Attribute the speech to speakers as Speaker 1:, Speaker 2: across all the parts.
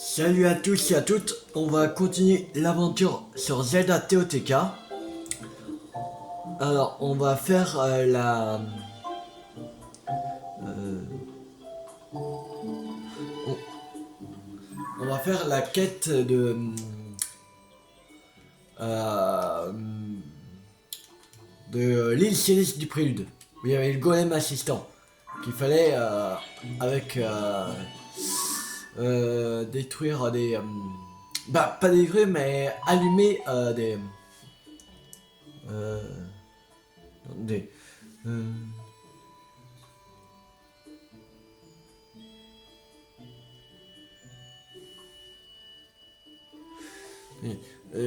Speaker 1: Salut à tous et à toutes, on va continuer l'aventure sur Zelda TOTK. Alors on va faire euh, on, on va faire la quête euh, de l'île Céleste du Prélude. Où il y avait le golem assistant qu'il fallait avec détruire des bah pas détruire mais allumer euh, des euh,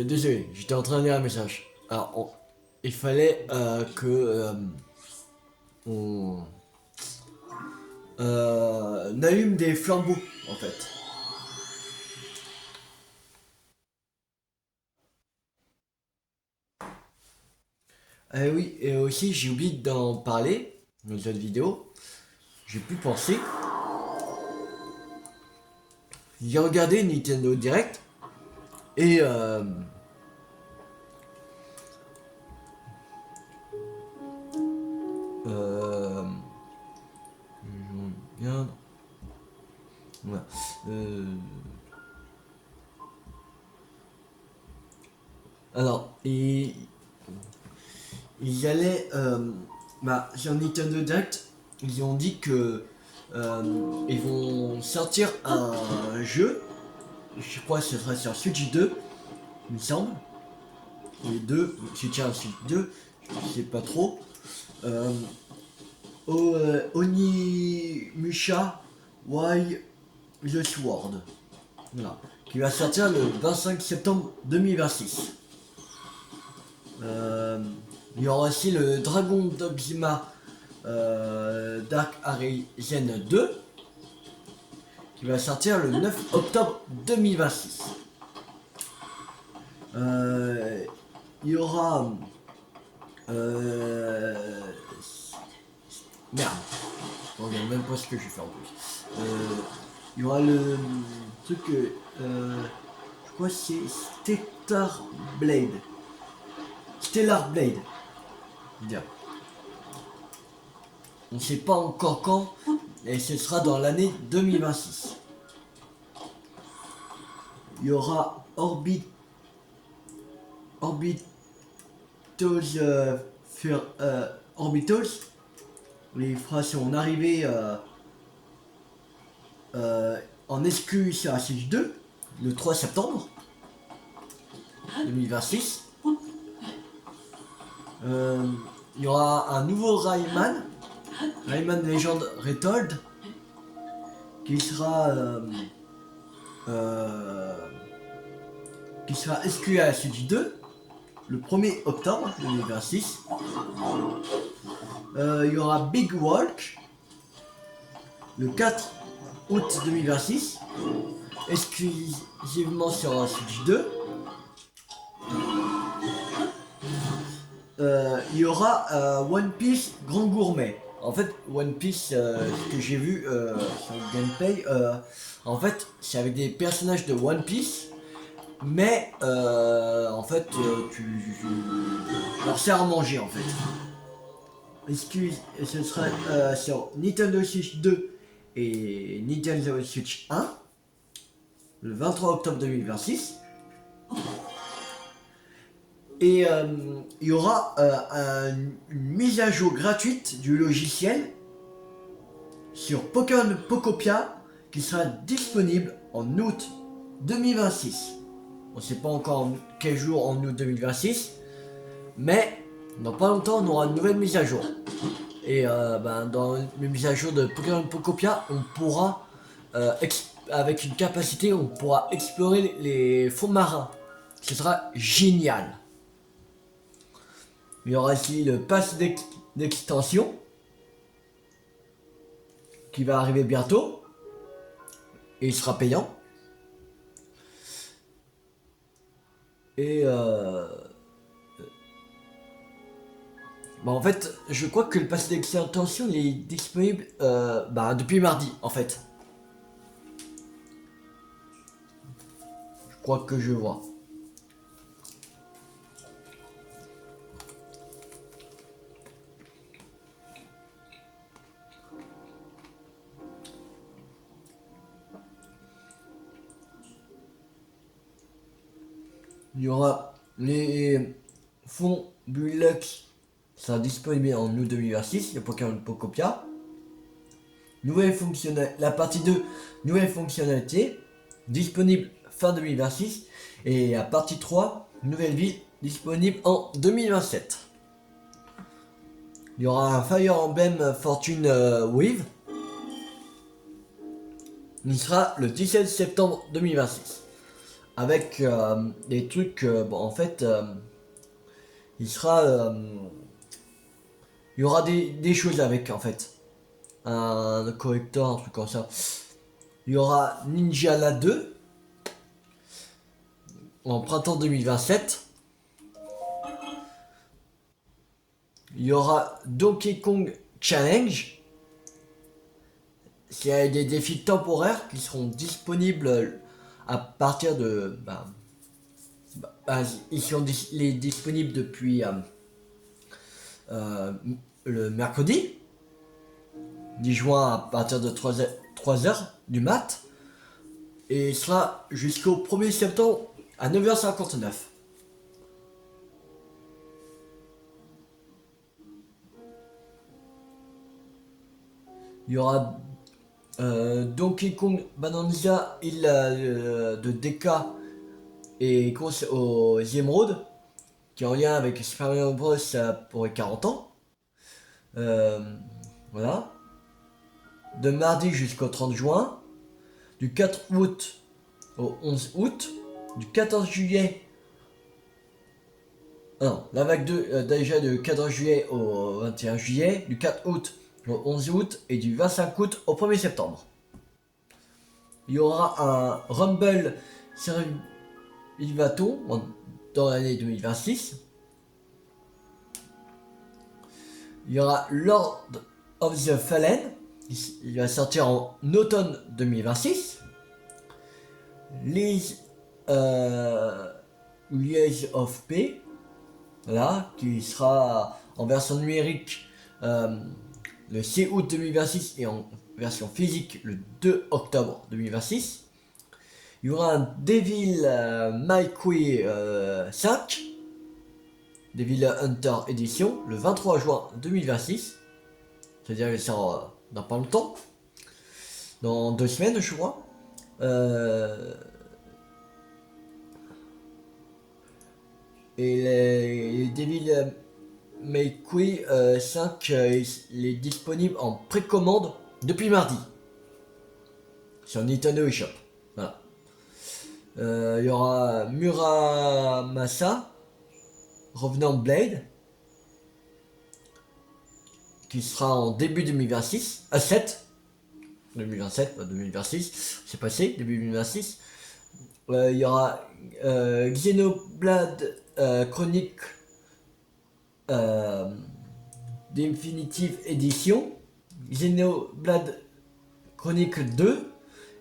Speaker 1: désolé, j'étais en train de lire un message. Alors, il fallait que on allume des flambeaux, en fait. Oui, et aussi j'ai oublié d'en parler dans cette vidéo. J'ai pu penser. J'ai regardé Nintendo Direct et euh, bien, voilà. Euh, alors, ils allaient, sur Nintendo Direct, ils ont dit que ils vont sortir un jeu, je crois que ce sera sur Switch 2, il me semble. Les deux, Switch 1, Switch 2, je sais pas trop. Euh, Onimusha Why the Sword. Voilà. Qui va sortir le 25 septembre 2026. Il y aura aussi le Dragon Dogma Dark Arisen 2 qui va sortir le 9 octobre 2026. Il y aura merde, je regarde même pas ce que je fais en plus. Il y aura le truc je crois que c'est Stellar Blade. Bien. On ne sait pas encore quand, et ce sera dans l'année 2026. Il y aura Orbitals, Orbitals. Il fera son arrivée en SQ sur la Switch 2 le 3 septembre 2026. Il y aura un nouveau Rayman Legend Retold, qui sera SQ à la Switch 2 le 1er octobre 2026. Il y aura Big Walk le 4 août 2026, exclusivement sur la Switch 2. Il y aura One Piece Grand Gourmet. En fait, One Piece, ce que j'ai vu sur le gameplay, en fait, c'est avec des personnages de One Piece, mais en fait, tu leur sers à manger en fait. Ce sera sur Nintendo Switch 2 et Nintendo Switch 1 le 23 octobre 2026. Et il y aura une mise à jour gratuite du logiciel sur Pokémon Pocopia qui sera disponible en août 2026. On ne sait pas encore quel jour en août 2026, mais dans pas longtemps on aura une nouvelle mise à jour. Et dans les mises à jour de Pokémon Pocopia, on pourra, avec une capacité, on pourra explorer les fonds marins. Ce sera génial. Il y aura aussi le pass d'extension qui va arriver bientôt et il sera payant. Et en fait, je crois que le pass d'extension est disponible depuis mardi en fait. crois que je vois. Il y aura les fonds Bullux, sera disponible en août 2026, le Pokémon Pocopia. La partie 2, nouvelle fonctionnalité, disponible fin 2026. Et la partie 3, nouvelle ville, disponible en 2027. Il y aura un Fire Emblem Fortune Wave. Il sera le 17 septembre 2026. Avec des trucs, bon en fait, il y aura des choses avec en fait. Un correcteur, un truc comme ça. Il y aura Ninja La 2 en printemps 2027. Il y aura Donkey Kong Challenge. C'est des défis temporaires qui seront disponibles à partir de... ils sont disponibles depuis le mercredi 10 juin à partir de 3h du mat. Et il sera jusqu'au 1er septembre à 9h59. Il y aura Donkey Kong Bonanza, île de DK et course aux émeraudes, qui est en lien avec Super Mario Bros pour les 40 ans. Voilà. De mardi jusqu'au 30 juin, du 4 août au 11 août, du 14 juillet. Non, la vague 2 déjà du 14 juillet au 21 juillet, du 4 août au 11 août et du 25 août au 1er septembre. Il y aura un Rumble Servivaton dans l'année 2026. Il y aura Lord of the Fallen, il va sortir en automne 2026. Lies of P, voilà, qui sera en version numérique le 6 août 2026 et en version physique le 2 octobre 2026. Il y aura un Devil May Cry 5, Devil Hunter Edition, le 23 juin 2026. C'est-à-dire qu'il sort dans pas longtemps. Dans 2 semaines, je crois. Et les Devil May Cry 5, il est disponible en précommande depuis mardi. Sur Nintendo eShop. Voilà. Il y aura Muramasa Revenant Blade, qui sera en début 2026, 2027, pas 2026, c'est passé, début 2026. Il y aura Xenoblade Chronicle Definitive Edition, Xenoblade Chronicle 2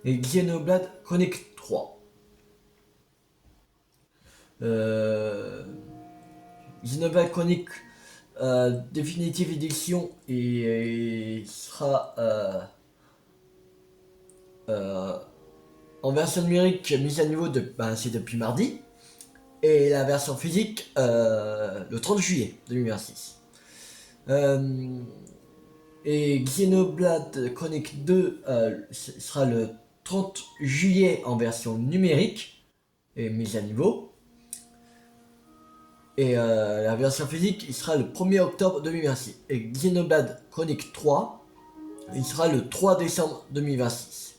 Speaker 1: et Xenoblade Chronicle 3. Xenoblade Chronicle Definitive Edition et sera en version numérique mise à niveau c'est depuis mardi, et la version physique le 30 juillet 2026. Et Xenoblade Chronicle 2 sera le 30 juillet en version numérique et mise à niveau. Et la version physique, il sera le 1er octobre 2026. Et Xenoblade Chronicle 3, il sera le 3 décembre 2026.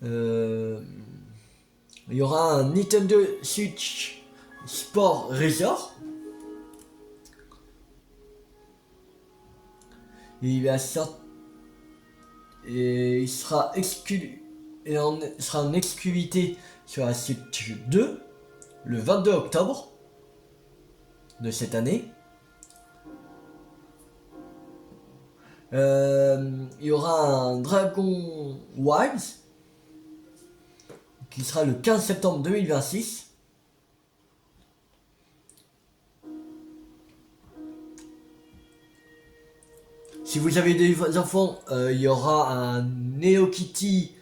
Speaker 1: Il y aura un Nintendo Switch Sport Resort. Il va sortir. Et il sera en exclusivité sur la Switch 2 le 22 octobre de cette année. Il y aura un Dragon Wilds qui sera le 15 septembre 2026. Si vous avez des enfants, il y aura un Neo Kitty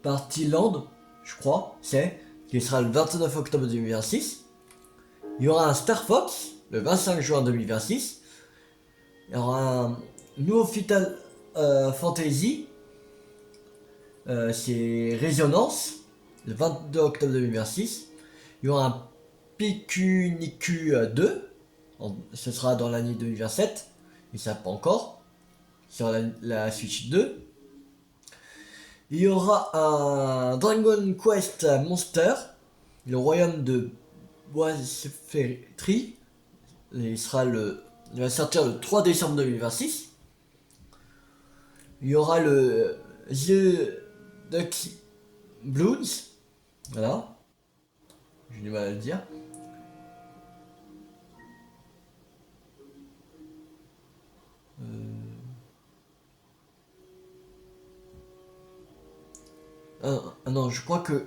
Speaker 1: Partyland, je crois, qui sera le 29 octobre 2026. Il y aura un Star Fox le 25 juin 2026. Il y aura un nouveau Final Fantasy, c'est Résonance, le 22 octobre 2026. Il y aura un Pikuniku 2, ce sera dans l'année 2027, ils ne savent pas encore, sur la Switch 2. Il y aura un Dragon Quest Monster, le royaume de Boisferi. Il va sortir le 3 décembre 2026. Il y aura le The Duck Blues. Voilà. J'ai du mal à le dire. Non, je crois que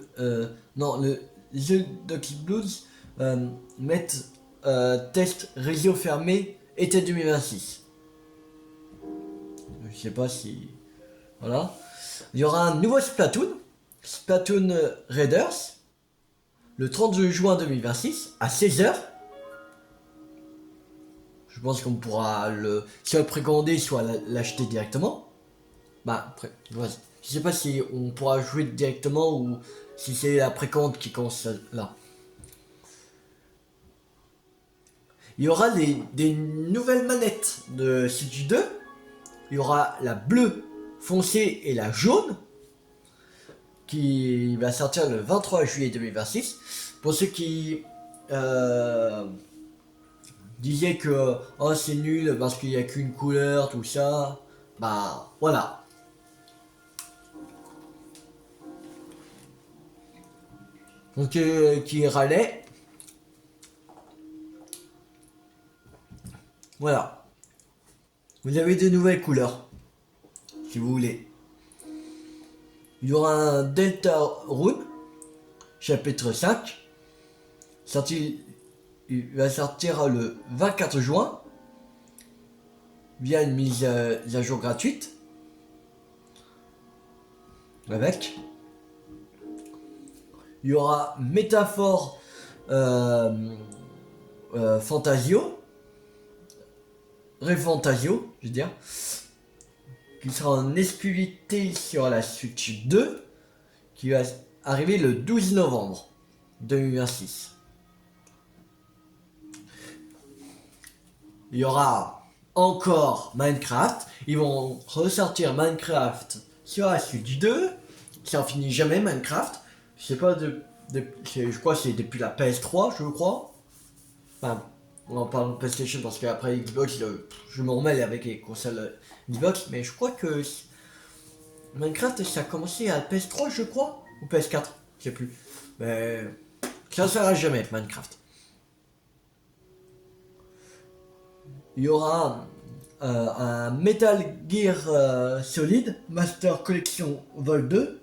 Speaker 1: non, le The Duck Blues mettent test réseau fermé été 2026. Je sais pas si voilà. Il y aura un nouveau Splatoon, Splatoon Raiders, le 30 juin 2026 à 16h. Je pense qu'on pourra soit le précommander, soit l'acheter directement. Bah après, je sais pas si on pourra jouer directement ou si c'est la précommande qui commence là. Il y aura des nouvelles manettes de Siege 2. Il y aura la bleue foncée et la jaune qui va sortir le 23 juillet 2026. Pour ceux qui disaient que oh, c'est nul parce qu'il n'y a qu'une couleur, tout ça, bah voilà. Donc qui râlait. Voilà. Vous avez de nouvelles couleurs, si vous voulez. Il y aura un Delta Rune, chapitre 5. Il va sortir le 24 juin via une mise à jour gratuite. Avec. Il y aura Métaphore Fantasio. Refantasio, je veux dire. Qui sera en exclusivité sur la Switch 2. Qui va arriver le 12 novembre 2026. Il y aura encore Minecraft. Ils vont ressortir Minecraft sur la Switch 2. Ça en finit jamais Minecraft. Je sais pas je crois que c'est depuis la PS3, je crois. Enfin, on en parle de PlayStation parce qu'après Xbox, je me remets avec les consoles Xbox, mais je crois que Minecraft ça a commencé à la PS3, je crois, ou PS4, je sais plus. Mais ça ne s'arrête jamais Minecraft. Il y aura un Metal Gear Solid Master Collection Vol 2.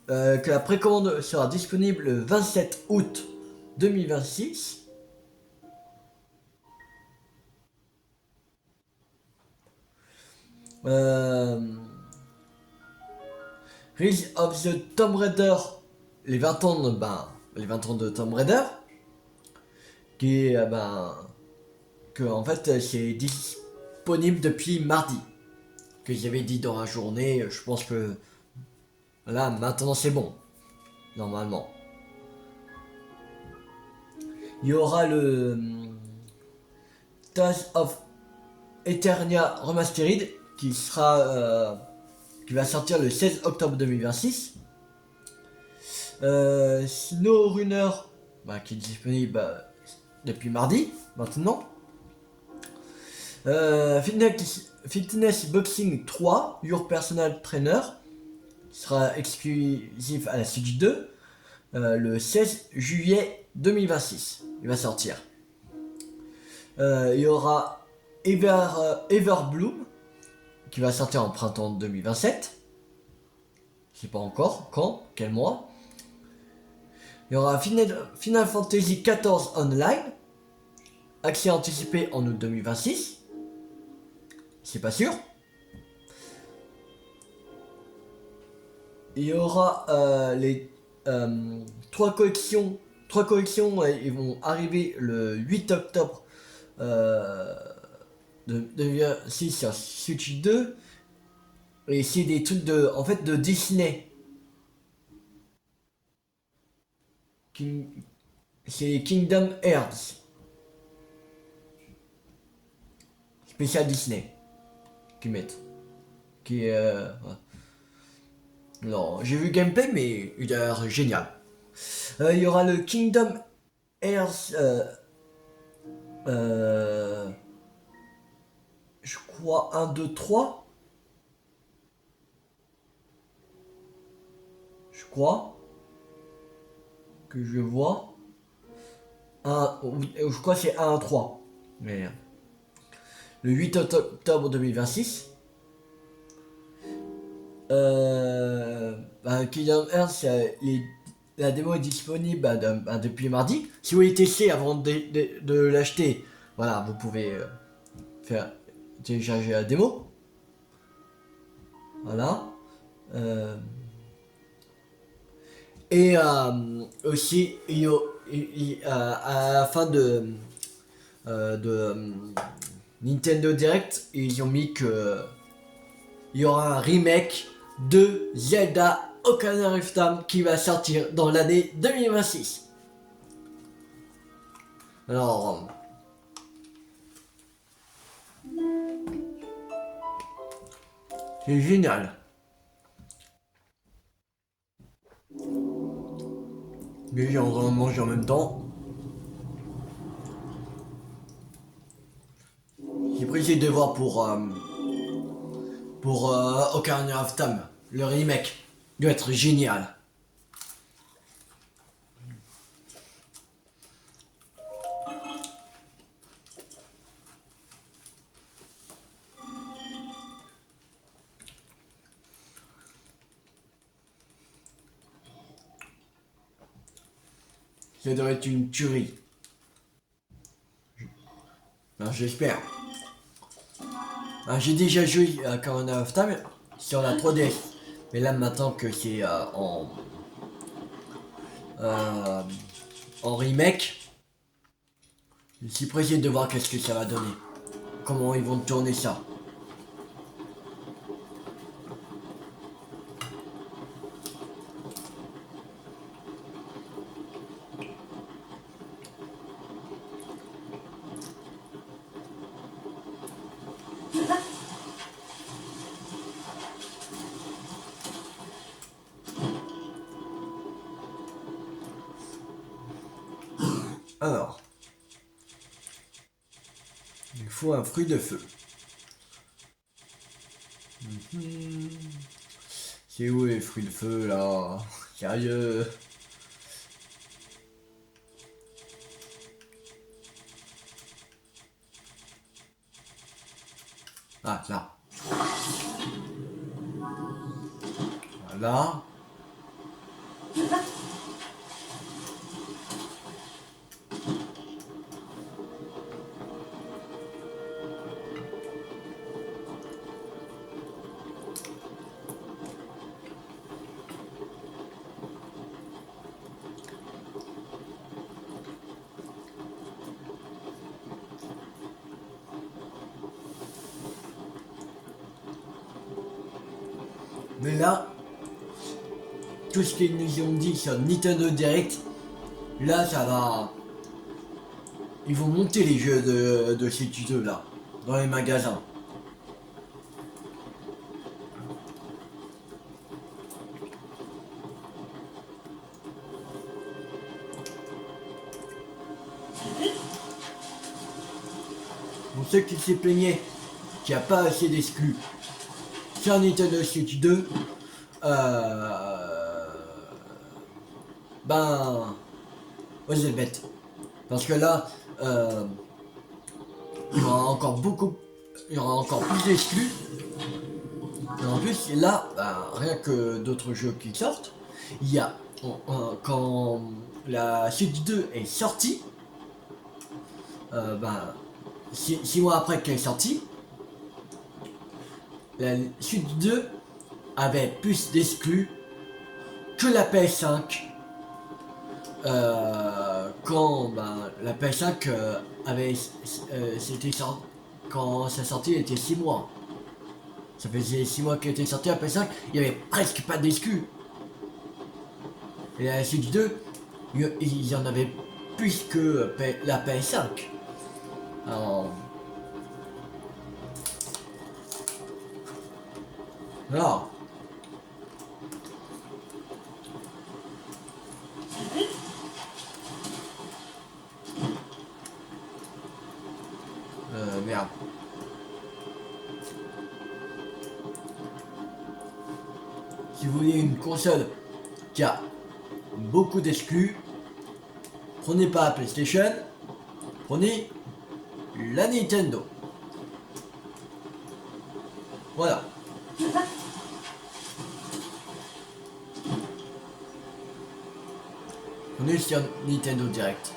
Speaker 1: Que la précommande sera disponible le 27 août 2026. Rise of the Tomb Raider, les 20 ans de Tomb Raider, qui est que en fait c'est disponible depuis mardi, que j'avais dit dans la journée. Je pense que là maintenant c'est bon, normalement. Il y aura le Tales of Eternia Remastered qui va sortir le 16 octobre 2026. SnowRunner qui est disponible depuis mardi maintenant. Fitness Boxing 3 Your Personal Trainer qui sera exclusif à la Switch 2 le 16 juillet 2026. Il va sortir. Il y aura Everbloom qui va sortir en printemps 2027. Je sais pas encore quand, quel mois. Il y aura Final Fantasy XIV Online, accès anticipé en août 2026. C'est pas sûr. Il y aura les trois collections. Trois collections, ils vont arriver le 8 octobre de 2026 sur Switch 2. Et c'est des trucs en fait, de Disney. C'est Kingdom Hearts. Spécial Disney. Qui mettent. Qui est... ouais. Non, j'ai vu le gameplay, mais il a l'air génial. Il y aura le Kingdom Hearts... je crois 1, 2, 3. Je crois que je vois je crois que c'est 1 à 3, mais le 8 octobre 2026. Kingdom Hearts, la démo est disponible depuis mardi. Si vous voulez tester avant de l'acheter, voilà, vous pouvez faire télécharger la démo. Voilà. Et aussi, à la fin de Nintendo Direct, ils ont mis que il y aura un remake de Zelda Ocarina of Time qui va sortir dans l'année 2026. Alors, c'est génial. Les gens vont manger en même temps. J'ai pris de voir pour Ocarina of Time, le remake doit être génial. Ça doit être une tuerie. Ben, j'espère. J'ai déjà joué à Ocarina of Time sur la 3DS. Mais là maintenant que c'est en remake, je suis pressé de voir qu'est-ce que ça va donner. Comment ils vont tourner ça. Alors, il faut un fruit de feu. C'est où les fruits de feu là? Sérieux? Ah, là. Voilà. Mais là, tout ce qu'ils nous ont dit sur Nintendo Direct, là ça va. Ils vont monter les jeux de ces tutos là, dans les magasins. Pour ceux qui s'est plaignaient qu'il n'y a pas assez d'exclus sur Nintendo Switch 2, ben, vous êtes bête. Parce que là, il y aura encore beaucoup, il y aura encore plus d'exclus. Et en plus, là, bah, rien que d'autres jeux qui sortent, il y a, quand la suite 2 est sortie, bah, 6 mois après qu'elle est sortie, la suite 2 avait plus d'exclus que la PS5. Quand la PS5 avait c'était quand sa sortie était 6 mois. Ça faisait 6 mois qu'elle était sortie la PS5, il n'y avait presque pas d'exclus. Et la suite 2, il y en avait plus que la PS5. Alors, voilà. Merde. Si vous voulez une console qui a beaucoup d'exclus, prenez pas la PlayStation, prenez la Nintendo. Voilà. Prenez sur Nintendo Direct.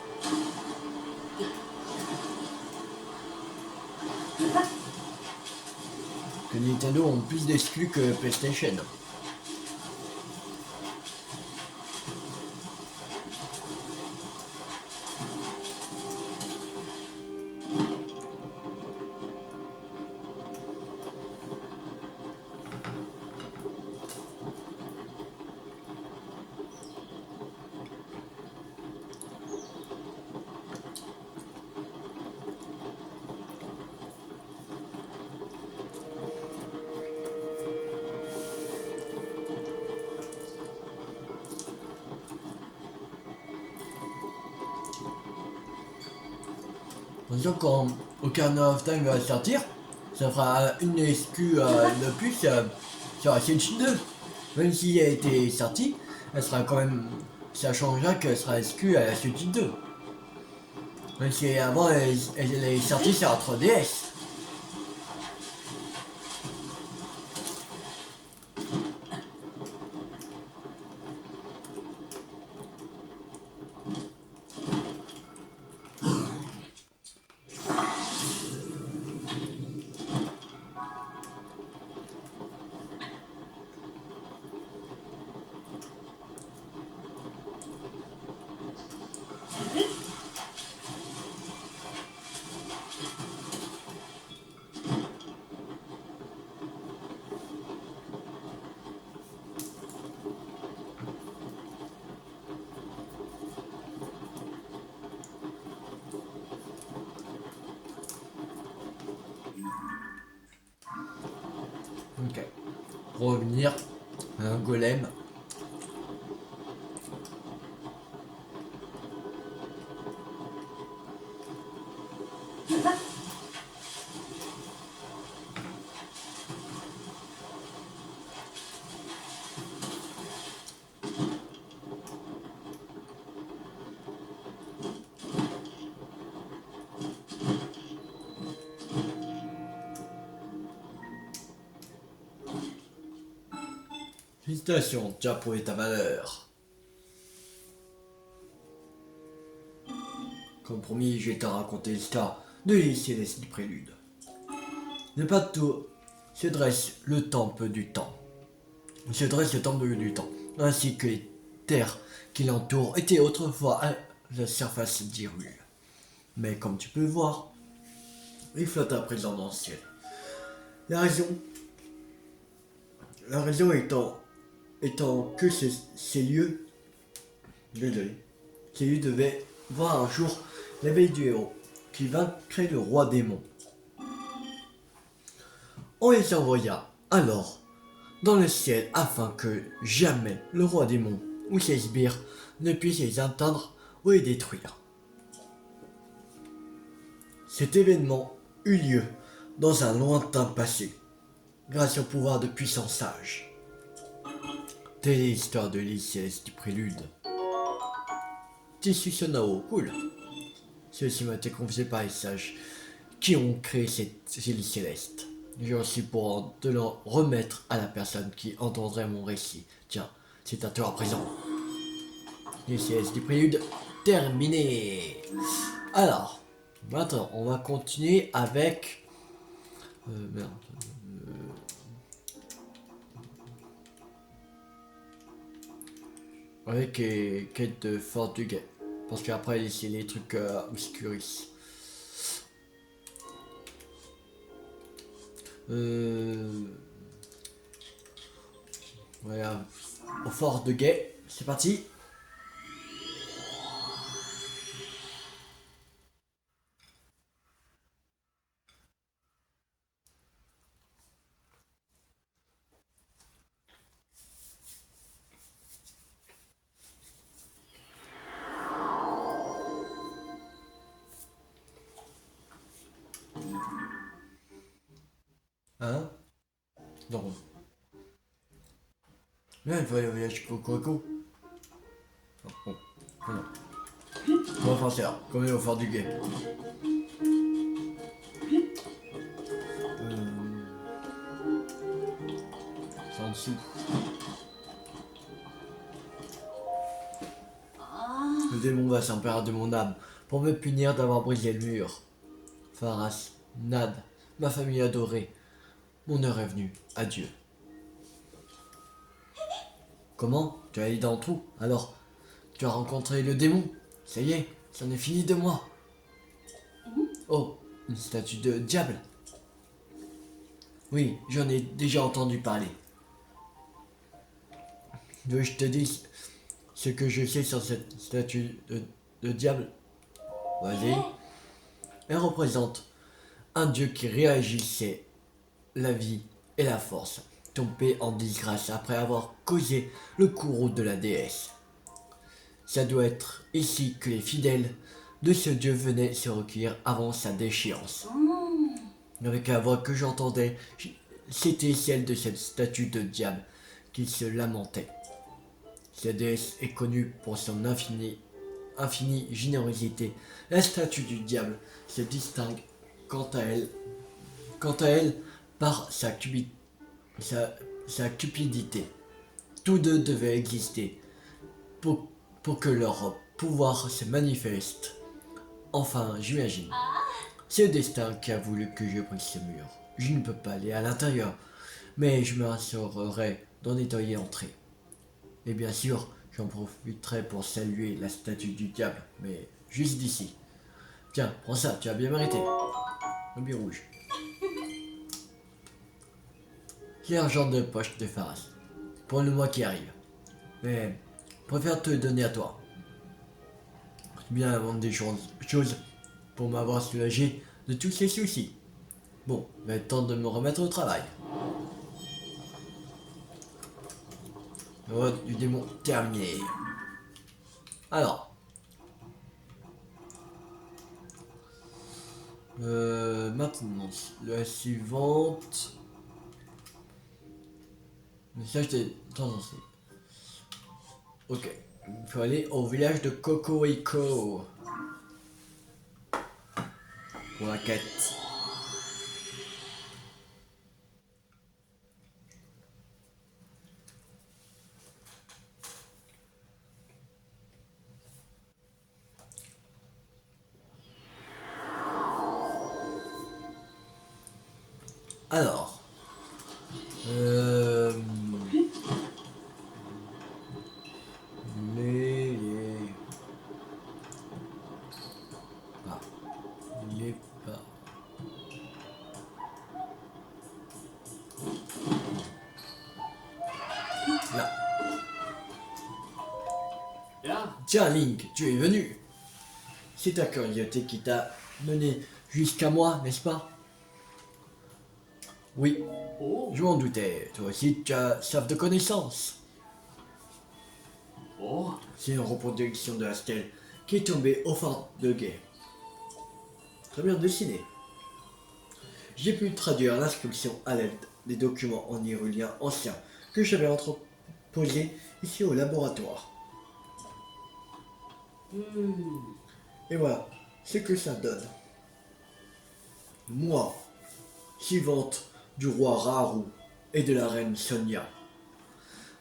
Speaker 1: Que Nintendo ont plus d'exclus que PlayStation. Donc quand Ocarina of Time va sortir, ça fera une exclu de plus sur la Switch 2. Même si elle a été sortie, elle sera quand même. Ça changera qu'elle sera exclue à la Switch 2. Même si avant elle est sortie sur la 3DS. Ok. Pour revenir à un golem. Félicitations, tu as prouvé ta valeur. Comme promis, je vais te raconter l'histoire de l'Elysse du prélude. Le bateau se dresse le temple du temps. Se dresse le temple du temps, ainsi que les terres qui l'entourent étaient autrefois à la surface d'Hyrule. Mais comme tu peux voir, il flotte à présent dans le ciel. La raison étant que ces lieux devaient voir un jour l'éveil du héros, qui vaincrait le roi démon. On les envoya alors dans le ciel afin que jamais le roi démon ou ses sbires ne puissent les atteindre ou les détruire. Cet événement eut lieu dans un lointain passé, grâce au pouvoir de puissants sages. Telle est l'histoire de l'Elysse du prélude. Tissu Sonao, cool. Ceci m'a été confié par les sages qui ont créé cette île céleste. J'ai aussi pour de le remettre à la personne qui entendrait mon récit. Tiens, c'est à toi à présent. Les siestes du prélude terminé. Alors, maintenant, on va continuer avec... merde. Avec quête de Fort du Guet. Parce qu'après, c'est les trucs obscuris. Voilà, au Fort de Guet. C'est parti. Hein? Non. Mais il faut aller au village Coco. Bon, bon. On va faire ça, comme au Fort du Guet. C'est en dessous. Le démon va s'emparer de mon âme pour me punir d'avoir brisé le mur. Pharas, Nad, ma famille adorée, mon heure est venue. Adieu. Comment? Tu as allé dans le trou? Alors, tu as rencontré le démon? Ça y est, c'en est fini de moi. Oh, une statue de diable. Oui, j'en ai déjà entendu parler. Tu veux que je te dise ce que je sais sur cette statue de diable? Vas-y. Elle représente un dieu qui réagissait la vie et la force, tombé en disgrâce après avoir causé le courroux de la déesse. Ça doit être ici que les fidèles de ce dieu venaient se recueillir avant sa déchéance. Avec la voix que j'entendais, c'était celle de cette statue de diable qui se lamentait. Cette déesse est connue pour son infinie générosité. La statue du diable se distingue quant à elle par sa cupidité. Tous deux devaient exister pour, pour que leur pouvoir se manifeste. Enfin, j'imagine. C'est le destin qui a voulu que je brise ce mur. Je ne peux pas aller à l'intérieur, mais je m'assurerai d'en nettoyer l'entrée. Et bien sûr, j'en profiterai pour saluer la statue du diable, mais juste d'ici. Tiens, prends ça, tu as bien mérité. Le rouge. J'ai un genre de poche de Pharas. Pour le mois qui arrive. Mais, je préfère te le donner à toi. C'est bien avant des choses pour m'avoir soulagé de tous ces soucis. Bon, il va être temps de me remettre au travail. Le vote du démon terminé. Alors. Maintenant, la suivante. Message de tendance. Ok. Il faut aller au village de Kokoiko. Pour la quête. Alors. Les... Ah. Les pas. Là. Tiens, Link, tu es venu. C'est ta curiosité qui t'a mené jusqu'à moi, n'est-ce pas? Oui, je m'en doutais. Toi aussi, tu as soif de connaissances. C'est une reproduction de la stèle qui est tombée au fort de Guet. Très bien dessiné. J'ai pu traduire l'inscription à l'aide des documents en hyrulien anciens que j'avais entreposés ici au laboratoire. Et voilà ce que ça donne. moi, suivante du roi Raoult et de la reine Sonia.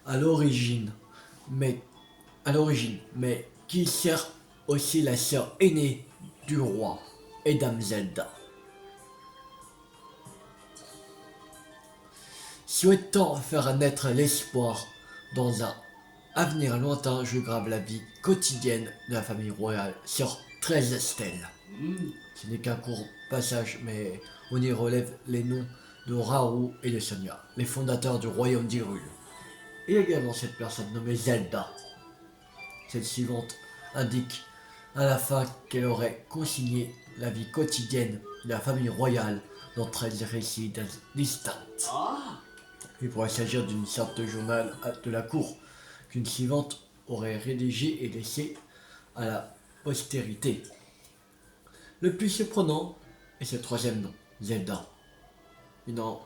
Speaker 1: À l'origine, mais mais qui sert aussi la sœur aînée du roi et Dame Zelda. Souhaitant faire naître l'espoir dans un avenir lointain, je grave la vie quotidienne de la famille royale sur 13 stèles. Ce n'est qu'un court passage, mais on y relève les noms de Raoult et de Sonia, les fondateurs du royaume d'Hyrule. Et également cette personne nommée Zelda. Cette suivante indique à la fin qu'elle aurait consigné la vie quotidienne de la famille royale dans 13 récits distincts. Il pourrait s'agir d'une sorte de journal de la cour qu'une suivante aurait rédigé et laissé à la postérité. Le plus surprenant est ce troisième nom, Zelda. Il n'en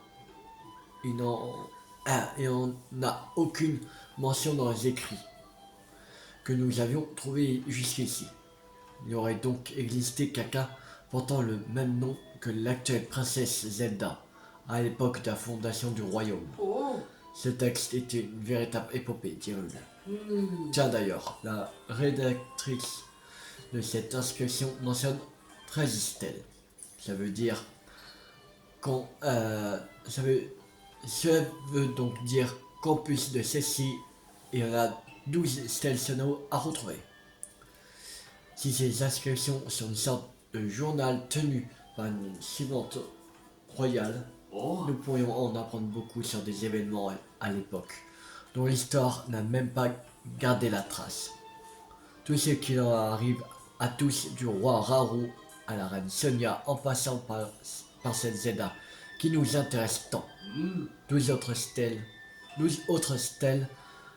Speaker 1: a aucune mention dans les écrits que nous avions trouvés jusqu'ici. Il aurait donc existé quelqu'un portant le même nom que l'actuelle princesse Zelda à l'époque de la fondation du royaume. Ce texte était une véritable épopée, d'Hyrule. Tiens d'ailleurs, la rédactrice de cette inscription mentionne 13 stèles. Ça veut dire qu'on, cela veut donc dire qu'en plus de celle-ci, il y en a 12 stèles sono à retrouver. Si ces inscriptions sont une sorte de journal tenu par une suivante royale, nous pourrions en apprendre beaucoup sur des événements à l'époque, dont l'histoire n'a même pas gardé la trace. Tout ce qui leur arrive à tous, du roi Raoult à la reine Sonia, en passant par cette Zelda qui nous intéresse tant. 12 autres stèles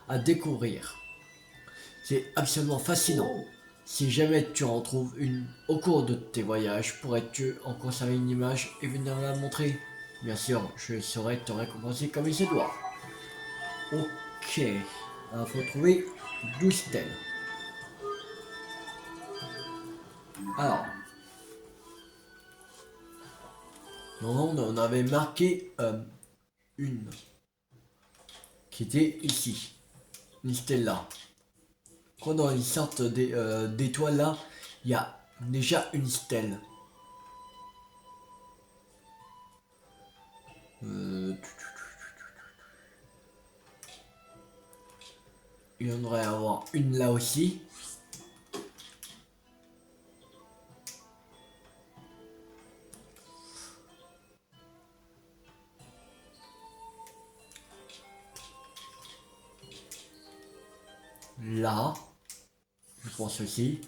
Speaker 1: à découvrir. C'est absolument fascinant. Si jamais tu en trouves une au cours de tes voyages, pourrais-tu en conserver une image et venir la montrer? Bien sûr, je saurais te récompenser comme il se doit. Ok, alors faut trouver 12 stèles. Alors, non, on avait marqué une qui était ici, une stèle là. Quand dans une sorte d'étoile là, il y a déjà une stèle. Il y en devrait avoir une là aussi. Là, je pense aussi.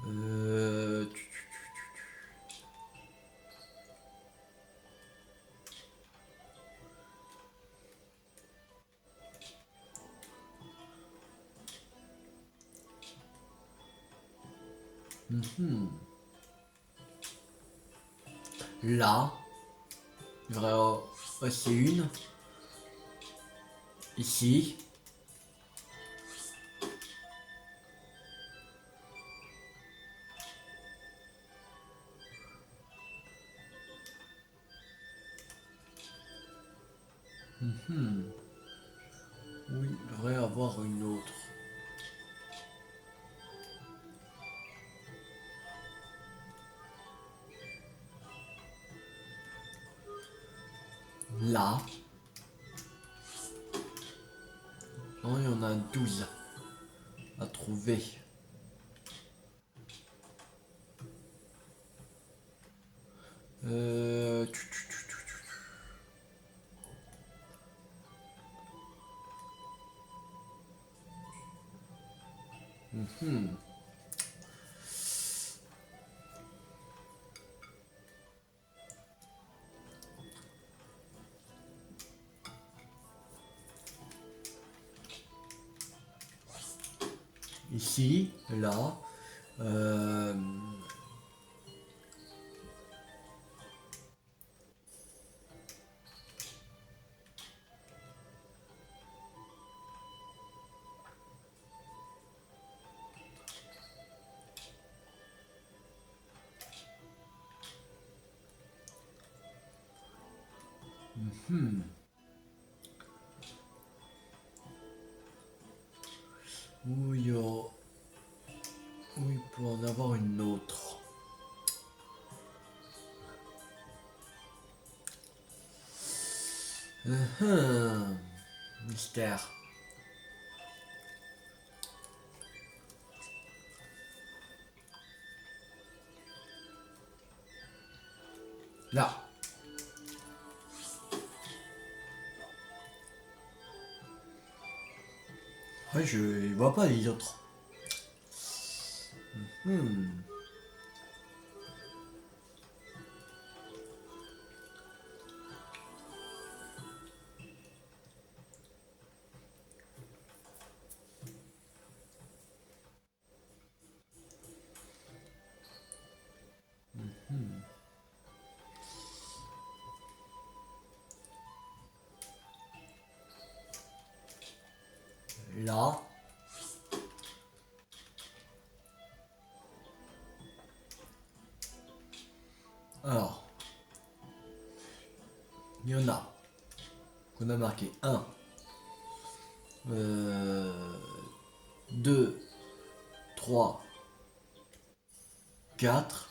Speaker 1: Euh... Là, il y aurait aussi une. Ici. Oui, il devrait y avoir une autre. Là. Non, il y en a 12 à trouver. Euh... Ici, là. Euh... Où il y a... Où il peut en avoir une autre. Mystère. Là. Ouais, je vois pas les autres. Là. Alors. Il y en a. Qu'on a marqué 1. 2. 3. 4.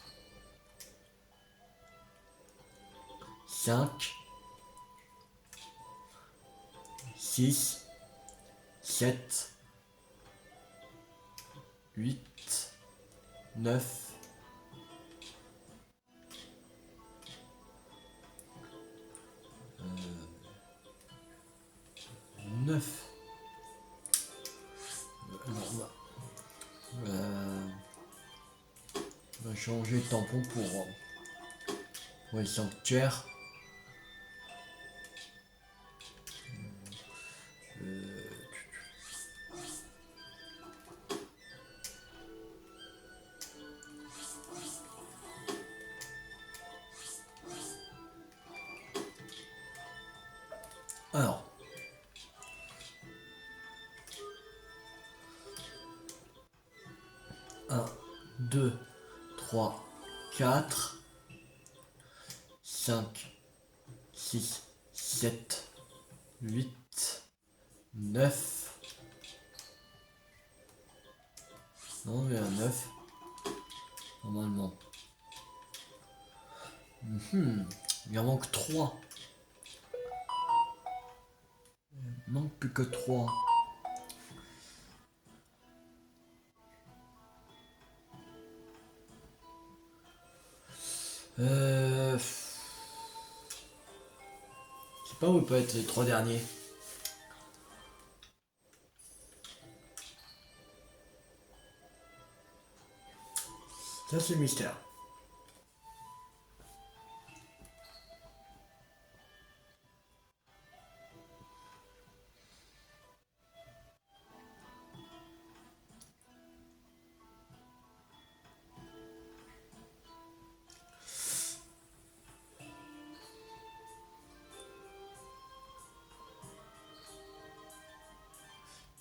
Speaker 1: 5. 6. 7. 8. 9. 9. On va changer de tampon pour les sanctuaires. Alors. 1, 2, 3, 4, 5, 6, 7, 8, 9. Non, il y a 9. Normalement. Il en manque 3. Il manque plus que 3. Je sais pas où peut être les 3 derniers. Ça c'est le mystère.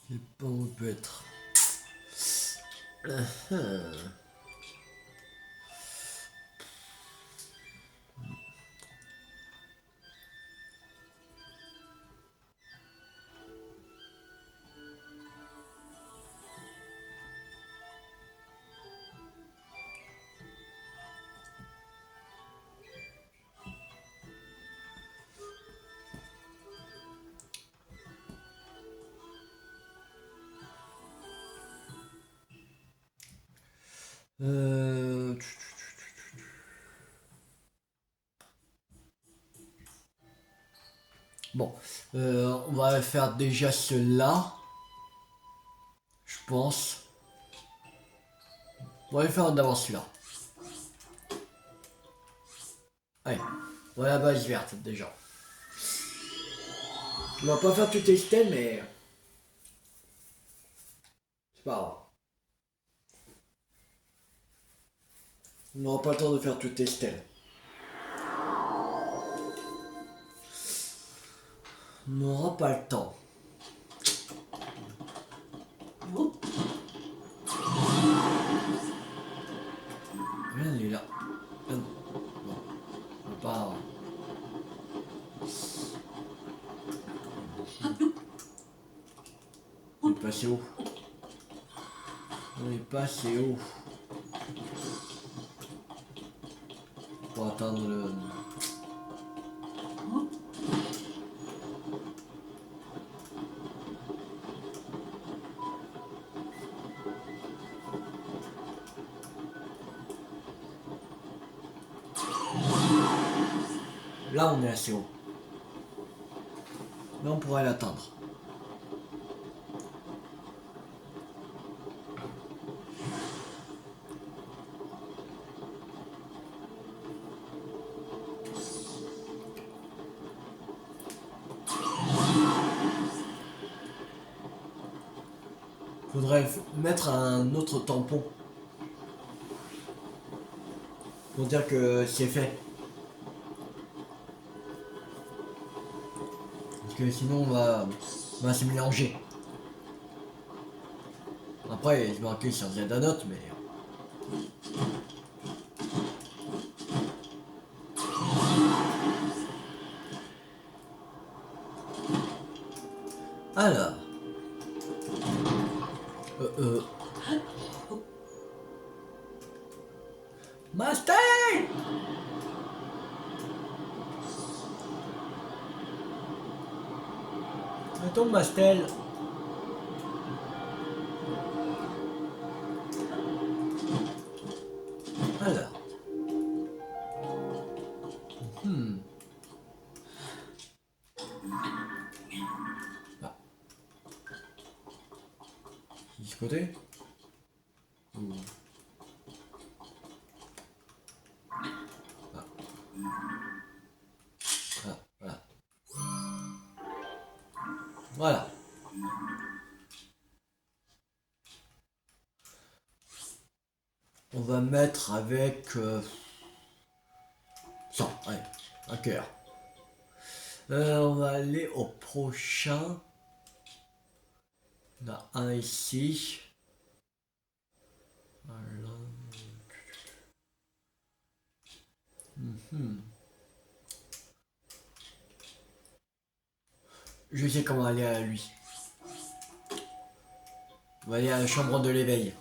Speaker 1: Je sais pas où peut être. Euh... Bon, on va faire déjà cela, je pense. On va faire d'abord celui-là. Allez, voilà la base verte déjà. On va pas faire toutes les stèles, mais c'est pas grave. On n'aura pas le temps de faire toutes les stèles. On n'aura pas le temps. Rien n'est là. Bon, on va pas. assez haut. On n'est pas assez haut. Pour atteindre le... Là, on est assez haut. Là, on pourrait l'atteindre. Faudrait mettre un autre tampon pour dire que c'est fait. Parce que sinon on va se mélanger. Après, je me rappelle sur Zelda Note, mais... Alors... Master! Attends, Mastel. Alors. Ah. De ce côté? Ah. Ah, voilà. Voilà. On va mettre avec... ça, allez, un cœur. On va aller au prochain. On a un ici. Voilà. Je sais comment aller à lui. On va aller à la chambre de l'éveil.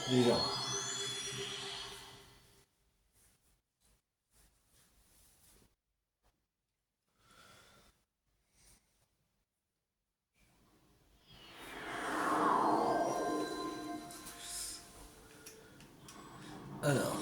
Speaker 1: Déjà. Alors.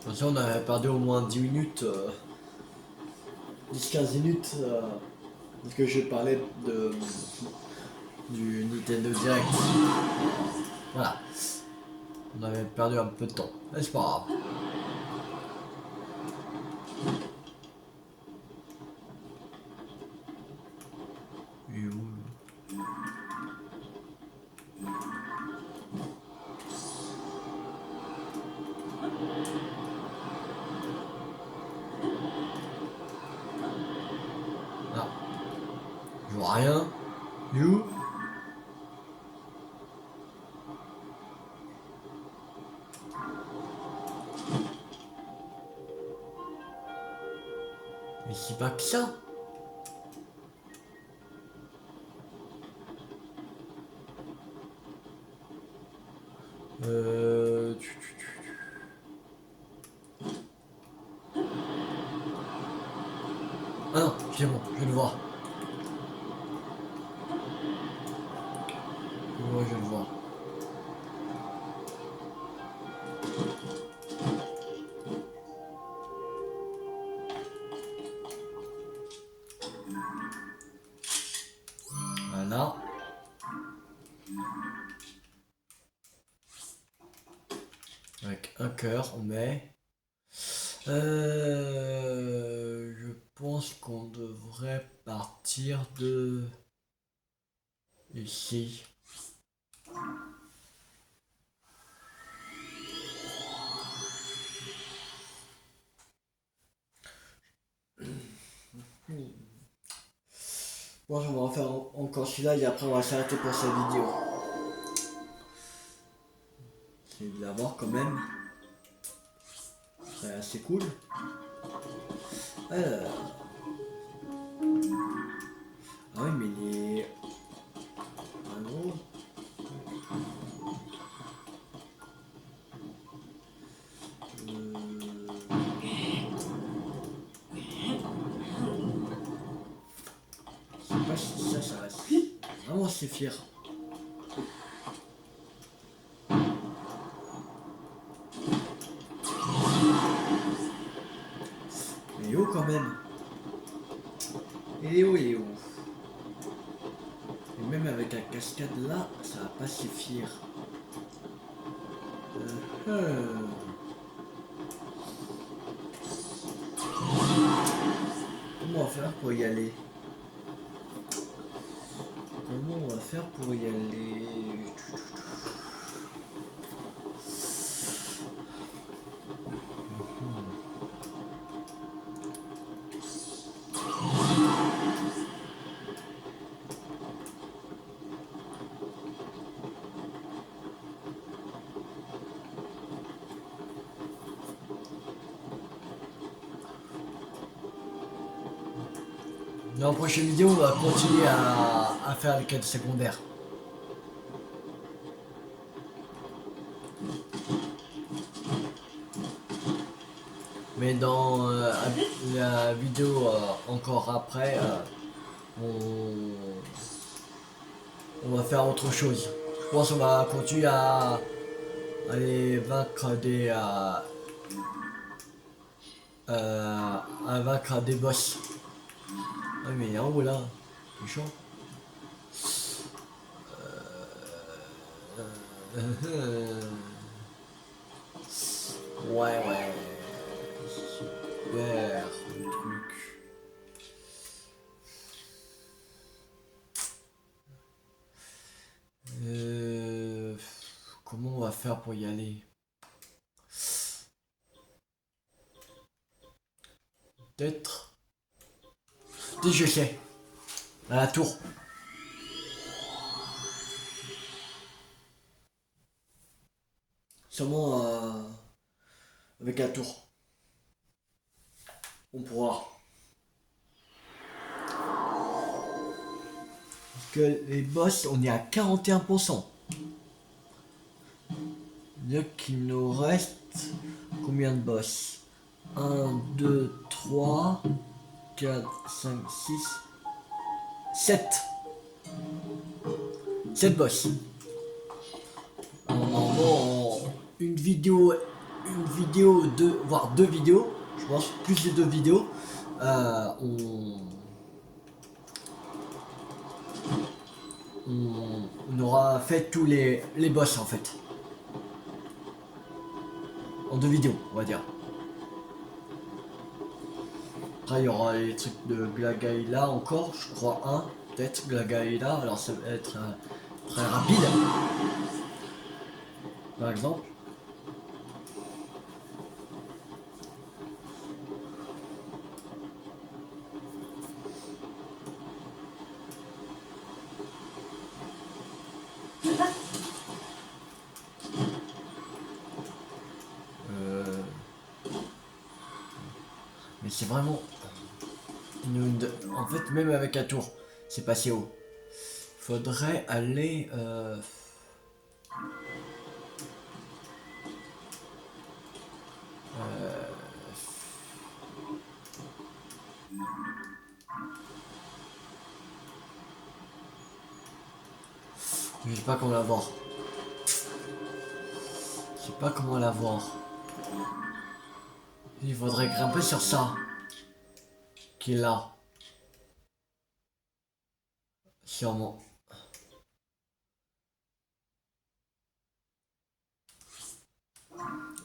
Speaker 1: Attention, on a perdu au moins 10 minutes, 10-15 minutes, parce que je parlais du Nintendo Direct. Voilà. On avait perdu un peu de temps, mais c'est pas grave. Et où, ah. Je vois rien. You. Mais c'est pas que ça. Euh... Ah non, c'est bon, je le vois. Je le vois. un cœur, on met. Je pense qu'on devrait partir de ici. Bon, on va en faire encore celui-là et après on va s'arrêter pour cette vidéo. C'est de l'avoir quand même. C'est assez cool. Alors. Ah oui, mais les. Ah non. Je sais pas si ça reste. Vraiment, c'est fier. Mais oh, quand même. Il est où, il est où? Et même avec la cascade là, ça va pas suffire. Comment on va faire pour y aller? Comment on va faire pour y aller? Dans la prochaine vidéo, on va continuer à faire les quêtes secondaires. Mais dans la vidéo encore après, on va faire autre chose. Je pense qu'on va continuer à aller vaincre à vaincre des boss. Ah mais il est en haut là, c'est chaud. Ouais ouais. Super le truc. Comment on va faire pour y aller? Peut-être. Peut-être je sais. À la tour. Sûrement avec la tour. On pourra. Parce que les boss, on est à 41%. Donc il nous reste combien de boss? 1, 2, 3, 4, 5, 6, 7. 7 boss. Normalement, une vidéo, deux, voire deux vidéos, je pense, plus de deux vidéos, on aura fait tous les boss en fait. En deux vidéos, on va dire. Après, il y aura les trucs de Glagaïla encore, je crois un, peut-être Glagaïla, alors ça va être très rapide. Par exemple. Mais c'est vraiment... En fait, même avec la tour, c'est passé haut. Faudrait aller... Je sais pas comment l'avoir. Je sais pas comment l'avoir. Il faudrait grimper sur ça. Qui est là. Sûrement.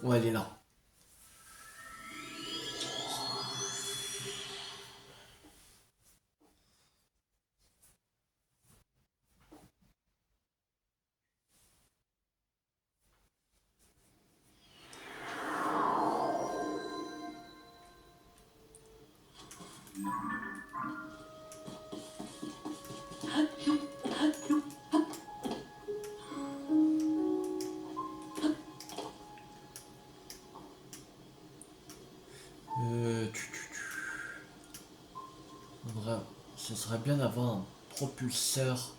Speaker 1: Ouais, elle est là. Faudrait- Ce serait bien d'avoir un propulseur.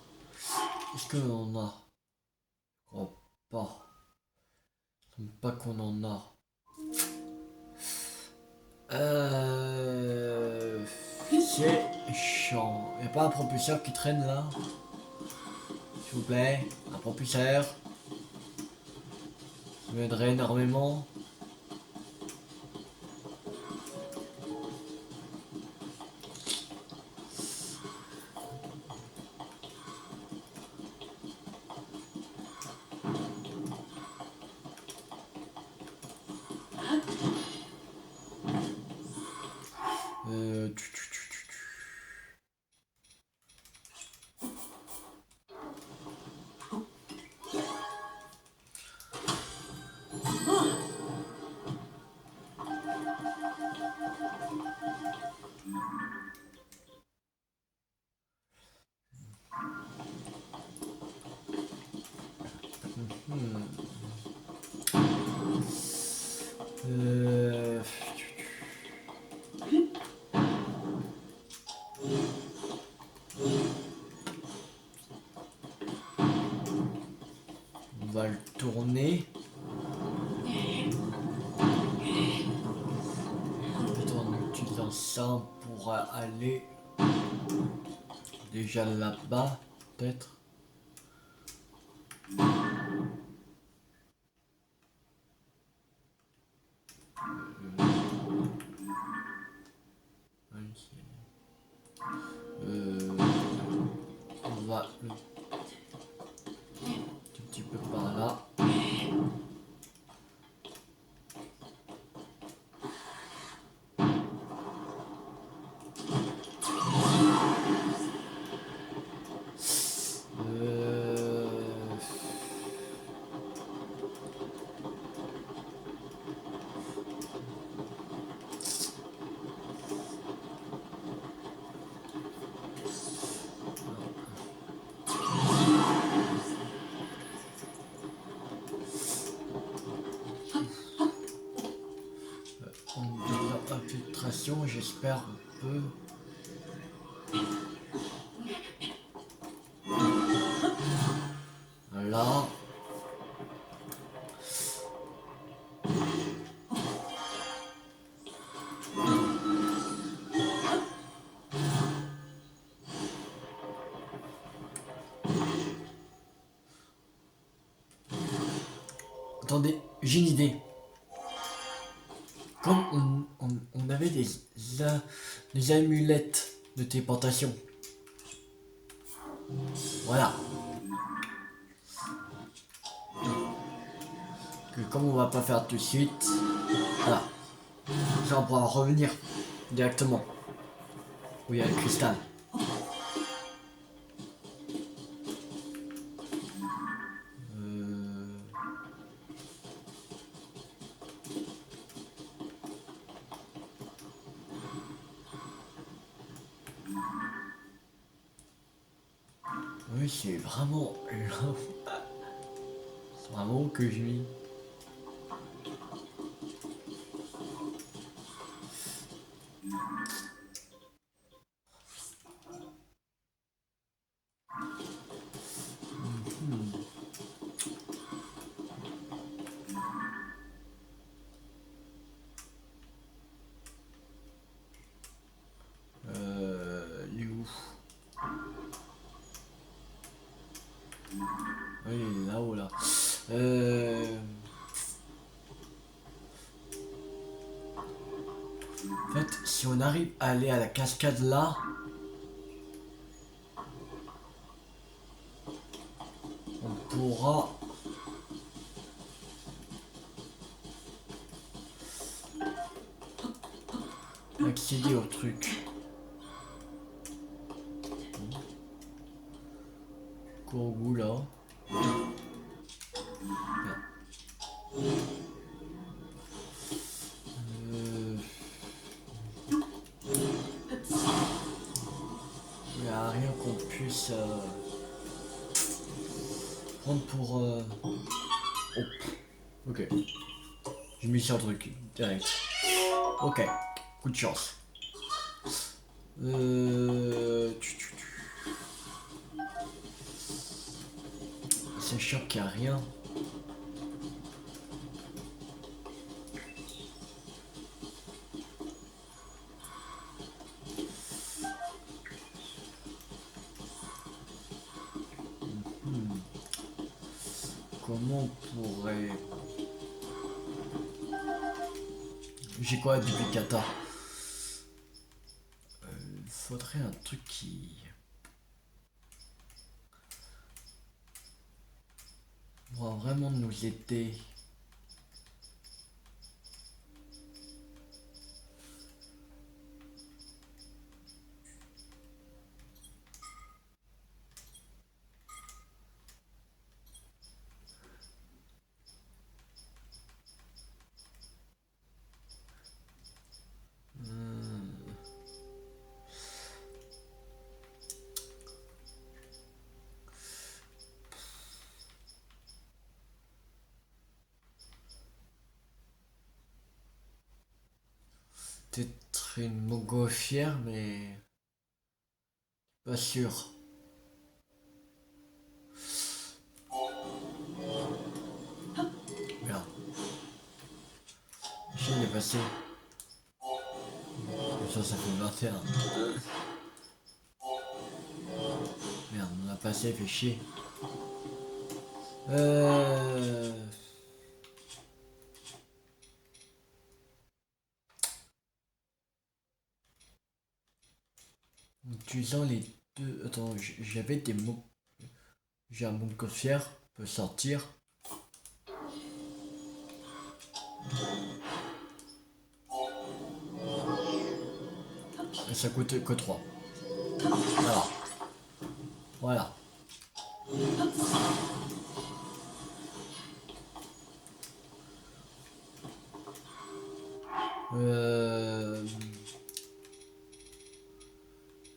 Speaker 1: Est-ce qu'on en a? Je crois pas. Je ne pas qu'on en a. C'est chiant. Y a pas un propulseur qui traîne là? S'il vous plaît, un propulseur. Ça m'aiderait énormément. Euh, tu- tu- tu- tu- tu. Hmm. Euh, on va le tourner. Peut-être en utilisant ça, on pourra aller déjà là-bas, peut-être. Euh, on va le tout petit peu par là. Euh, on développe infiltration, j'espère on peut. Là. Attendez, j'ai une idée. Comme on avait des amulettes de téléportation. Voilà. Que comme on va pas faire tout de suite. Voilà. Ça on pourra revenir directement. Où il y a le cristal. Euh... Oui, c'est vraiment là. C'est vraiment où que je vis. Il est où? Oui, il est là-haut là. En fait, si on arrive à aller à la cascade là, on pourra accéder au truc. Courgou là. Il n'y a rien qu'on puisse prendre pour... Oh. Ok. J'ai mis sur le truc, direct. Ok, coup de chance. C'est chiant qu'il n'y a rien. Comment on pourrait... J'ai quoi du kata? Il faudrait un truc qui... pourra vraiment nous aider. Peut-être une montgolfière, mais pas sûr. Merde. Je l'ai passé. Ça fait 21. Merde, on a passé, fait chier. En utilisant les deux... Attends, j'avais des mots... J'ai un montgolfière, peut sortir. Et ça coûte que 3. Voilà. Voilà.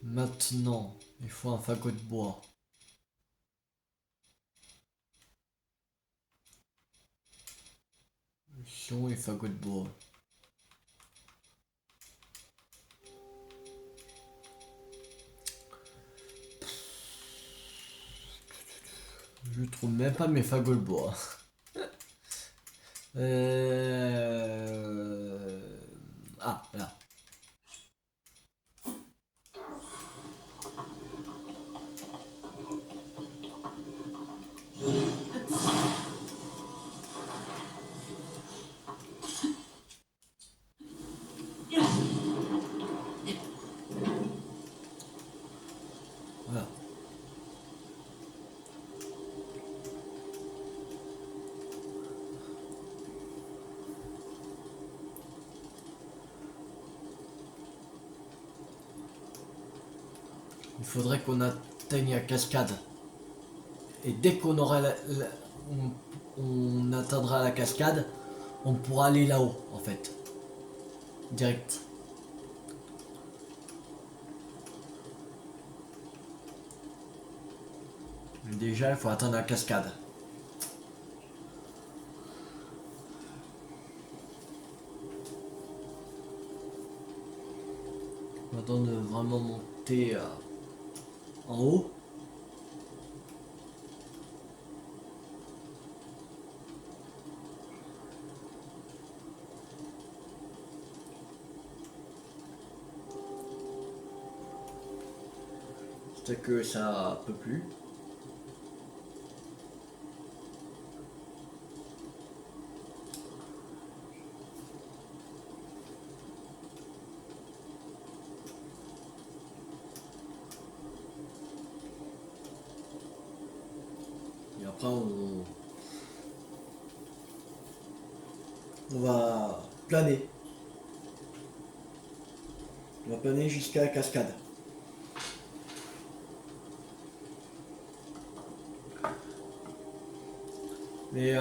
Speaker 1: Maintenant, il faut un fagot de bois. Son et fagot de bois. Je trouve même pas mes fagots de bois. Ah, là. Voilà. Il faudrait qu'on atteigne la cascade. Et dès qu'on aura on atteindra la cascade, on pourra aller là-haut, en fait. Direct. Mais déjà, il faut atteindre la cascade. On attend de vraiment monter en haut. C'est que ça peut plus. Et après on va planer. peut aller jusqu'à la cascade. Mais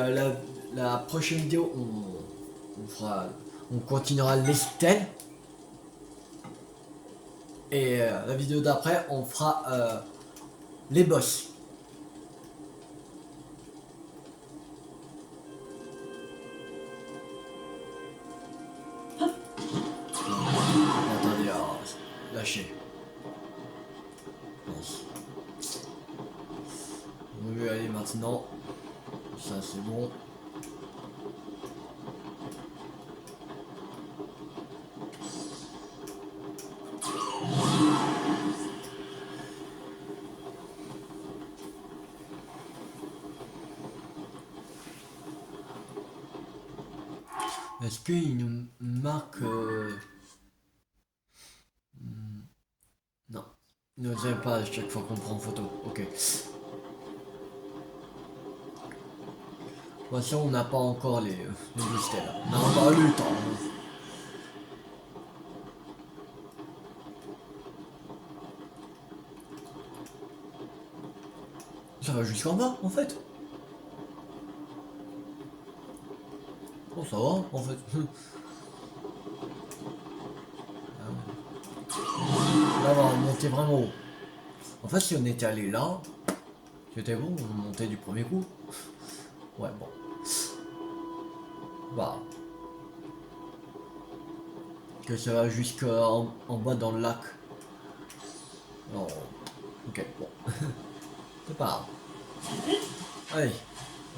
Speaker 1: la prochaine vidéo, on continuera les stèles. Et la vidéo d'après, on fera les boss. Attendez, alors, lâchez. On veut aller maintenant. Ça c'est bon. Est-ce qu'il nous marque Non. Il ne nous aime pas à chaque fois qu'on prend photo. Ok. De toute façon, on n'a pas encore les deux stèles. On n'a pas eu le temps. Ça va jusqu'en bas, en fait. Oh, ça va, en fait. Là, on va monter vraiment haut. En fait, si on était allé là, c'était bon, on montait du premier coup. Ouais, bon. Bah. Que ça va jusqu'en bas dans le lac. Oh. Ok, bon. C'est pas grave. Allez.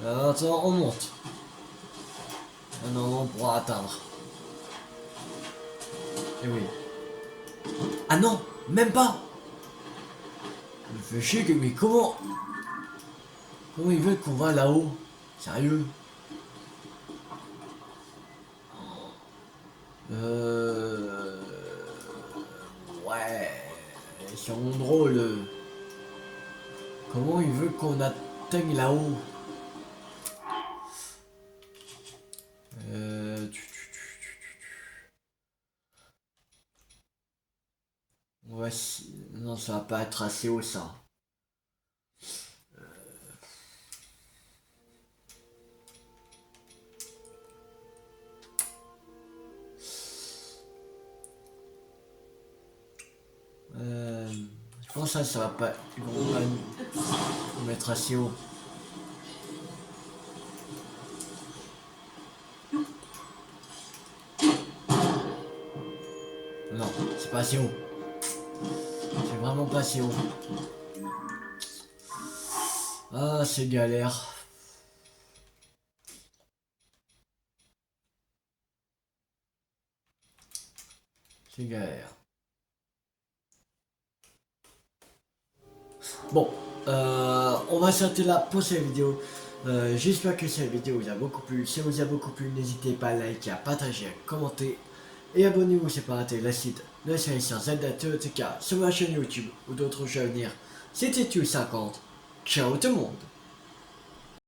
Speaker 1: Maintenant, on monte. Maintenant, on pourra atteindre. Et oui. Ah non, même pas. Il me fait chier que, mais comment ils veulent qu'on va là-haut? Sérieux? Ouais, ils sont drôles. Comment ils veulent qu'on atteigne là-haut? Ouais, non, ça va pas être assez haut ça. Je pense que ça va pas. Ils vont pas nous mettre assez haut. Non, c'est pas assez haut. C'est vraiment pas assez haut. Ah, c'est galère. C'est galère. Bon, on va s'arrêter là pour cette vidéo. J'espère que cette vidéo vous a beaucoup plu. Si elle vous a beaucoup plu, n'hésitez pas à liker, à partager, à commenter. Et abonnez-vous si pas rater la suite de la série sur Zelda TOTK sur ma chaîne YouTube ou d'autres jeux à venir. C'était Tu50. Ciao tout le monde.